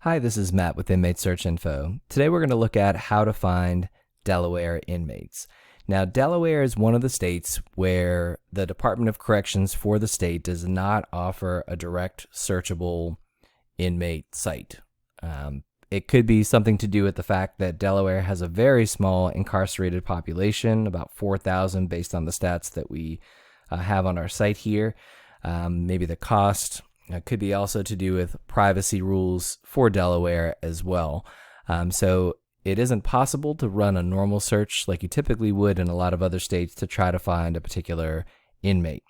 Hi, this is Matt with Inmate Search Info. Today we're going to look at how to find Delaware inmates. Now, Delaware is one of the states where the Department of Corrections for the state does not offer a direct searchable inmate site. It could be something to do with the fact that Delaware has a very small incarcerated population, about 4,000 based on the stats that we have on our site here. Maybe the cost. It could be also to do with privacy rules for Delaware as well. So it isn't possible to run a normal search like you typically would in a lot of other states to try to find a particular inmate.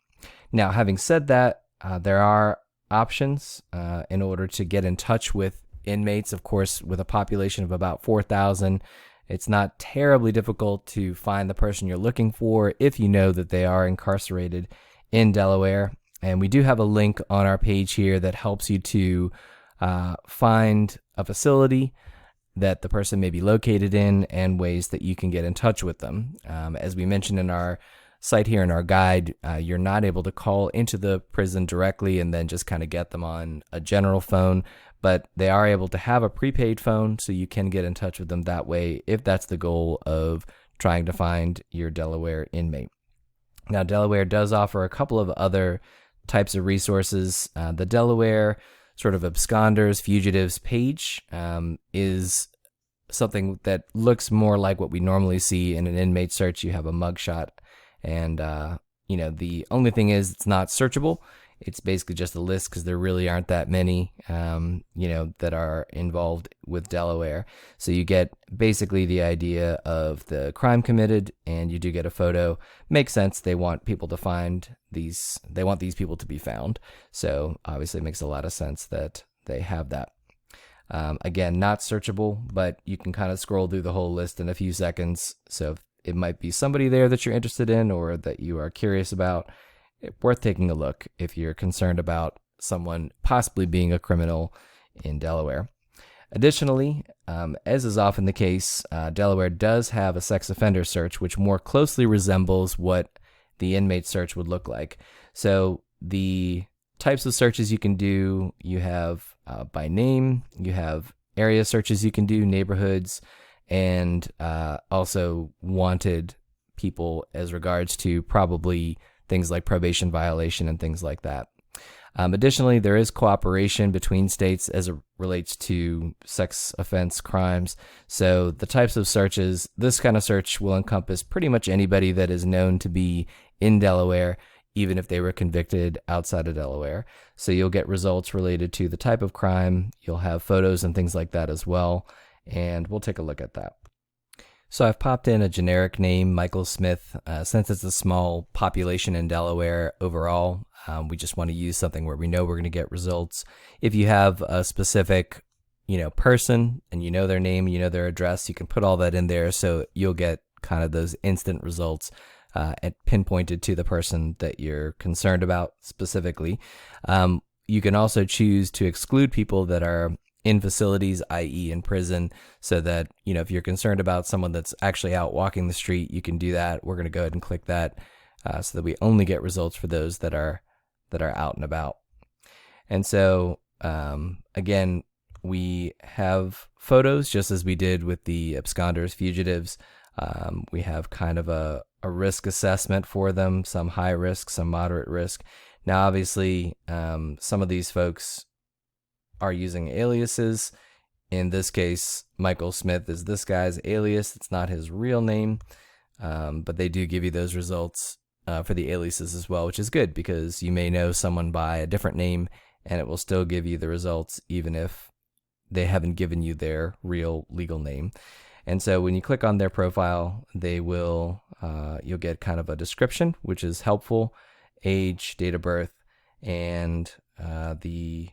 Now, having said that, there are options in order to get in touch with inmates. Of course, with a population of about 4,000, it's not terribly difficult to find the person you're looking for if you know that they are incarcerated in Delaware. And we do have a link on our page here that helps you to find a facility that the person may be located in and ways that you can get in touch with them. As we mentioned in our site here in our guide, you're not able to call into the prison directly and then just kind of get them on a general phone, but they are able to have a prepaid phone, so you can get in touch with them that way if that's the goal of trying to find your Delaware inmate. Now, Delaware does offer a couple of other types of resources. The Delaware sort of absconders, fugitives page is something that looks more like what we normally see in an inmate search. You have a mugshot, and the only thing is it's not searchable. It's basically just a list because there really aren't that many, that are involved with Delaware. So you get basically the idea of the crime committed, and you do get a photo. Makes sense. They want people to find these. They want these people to be found. So obviously it makes a lot of sense that they have that. Again, not searchable, but you can kind of scroll through the whole list in a few seconds. So it might be somebody there that you're interested in or that you are curious about. Worth taking a look if you're concerned about someone possibly being a criminal in Delaware. Additionally, as is often the case, Delaware does have a sex offender search, which more closely resembles what the inmate search would look like. So the types of searches you can do, you have by name, you have area searches you can do, neighborhoods, and also wanted people as regards to probably things like probation violation and things like that. Additionally, there is cooperation between states as it relates to sex offense crimes. So the types of searches, this kind of search will encompass pretty much anybody that is known to be in Delaware, even if they were convicted outside of Delaware. So you'll get results related to the type of crime. You'll have photos and things like that as well. And we'll take a look at that. So I've popped in a generic name, Michael Smith. Since it's a small population in Delaware overall, we just want to use something where we know we're going to get results. If you have a specific, person and you know their name, you know their address, you can put all that in there so you'll get kind of those instant results and pinpointed to the person that you're concerned about specifically. You can also choose to exclude people that are in facilities, i.e. in prison, so that, if you're concerned about someone that's actually out walking the street, you can do that. We're going to go ahead and click that so that we only get results for those that are out and about. And so, again, we have photos just as we did with the absconders, fugitives. We have kind of a risk assessment for them, some high risk, some moderate risk. Now, obviously, some of these folks are using aliases. In this case, Michael Smith is this guy's alias. It's not his real name, but they do give you those results for the aliases as well, which is good because you may know someone by a different name and it will still give you the results even if they haven't given you their real legal name. And so when you click on their profile, they will you'll get kind of a description, which is helpful, age, date of birth, and the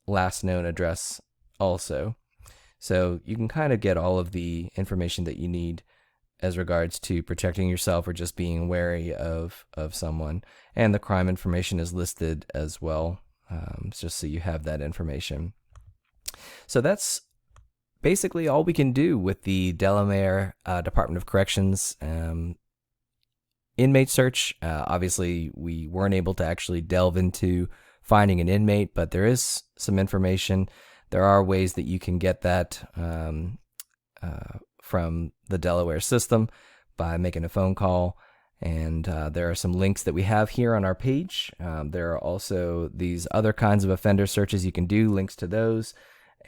last known address also. So you can kind of get all of the information that you need as regards to protecting yourself or just being wary of someone. And the crime information is listed as well, just so you have that information. So that's basically all we can do with the Delaware Department of Corrections inmate search. Obviously, we weren't able to actually delve into finding an inmate, but there is some information There are ways that you can get that from the Delaware system by making a phone call. And there are some links that we have here on our page. There are also these other kinds of offender searches you can do, links to those,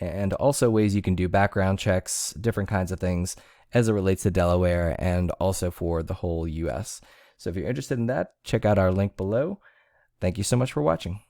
and also ways you can do background checks, different kinds of things as it relates to Delaware and also for the whole U.S. So if you're interested in that, check out our link below. Thank you so much for watching.